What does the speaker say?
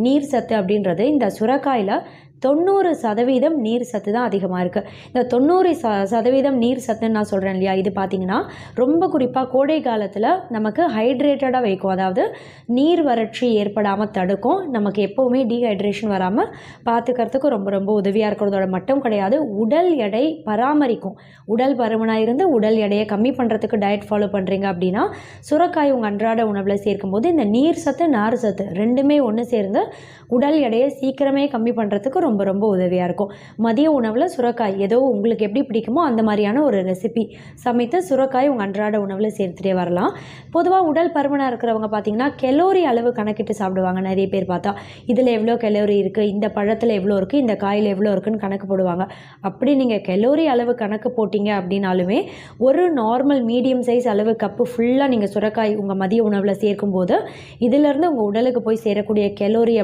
நீர் சத்து அப்படின்றது இந்த சுரைக்காயில் 90% நீர் சத்து தான் அதிகமாக இருக்குது. இந்த 90% நீர் சத்துன்னு நான் சொல்கிறேன் இல்லையா, இது பார்த்திங்கன்னா ரொம்ப குறிப்பாக கோடை காலத்தில் நமக்கு ஹைட்ரேட்டடாக வைக்கும். அதாவது நீர் வறட்சி ஏற்படாமல் தடுக்கும். நமக்கு எப்போவுமே டீஹைட்ரேஷன் வராமல் பார்த்துக்கிறதுக்கு ரொம்ப ரொம்ப உதவியாக இருக்கிறதோட மட்டும் கிடையாது, உடல் எடை பராமரிக்கும். உடல் பருமனாக இருந்து உடல் எடையை கம்மி பண்ணுறதுக்கு டயட் ஃபாலோ பண்ணுறீங்க அப்படின்னா சுரைக்காய் உங்கள் அன்றாட உணவில் சேர்க்கும்போது இந்த நீர் சத்து நார் சத்து ரெண்டுமே ஒன்று சேர்ந்து உடல் எடையை சீக்கிரமே கம்மி பண்ணுறதுக்கு ரொம்ப ரொம்ப உதவியாக இருக்கும். மதிய உணவில் சுரைக்காய் ஏதோ உங்களுக்கு எப்படி பிடிக்குமோ அந்த மாதிரியான ஒரு ரெசிபி சமைத்து சுரைக்காய் உங்கள் அன்றாட உணவில் சேர்த்துட்டே வரலாம். பொதுவாக உடல் பருமனாக இருக்கிறவங்க பார்த்திங்கன்னா கெலோரி அளவு கணக்கிட்டு சாப்பிடுவாங்க. நிறைய பேர் பார்த்தா இதில் எவ்வளோ கெலோரி இருக்குது, இந்த பழத்தில் எவ்வளோ இருக்குது, இந்த காயில் எவ்வளோ இருக்குதுன்னு கணக்கு போடுவாங்க. அப்படி நீங்கள் கெலோரி அளவு கணக்கு போட்டிங்க அப்படின்னாலுமே ஒரு நார்மல் மீடியம் சைஸ் அளவு கப்பு ஃபுல்லாக நீங்கள் சுரைக்காய் உங்கள் மதிய உணவில் சேர்க்கும்போது இதிலேருந்து உங்கள் உடலுக்கு போய் சேரக்கூடிய கெலோரி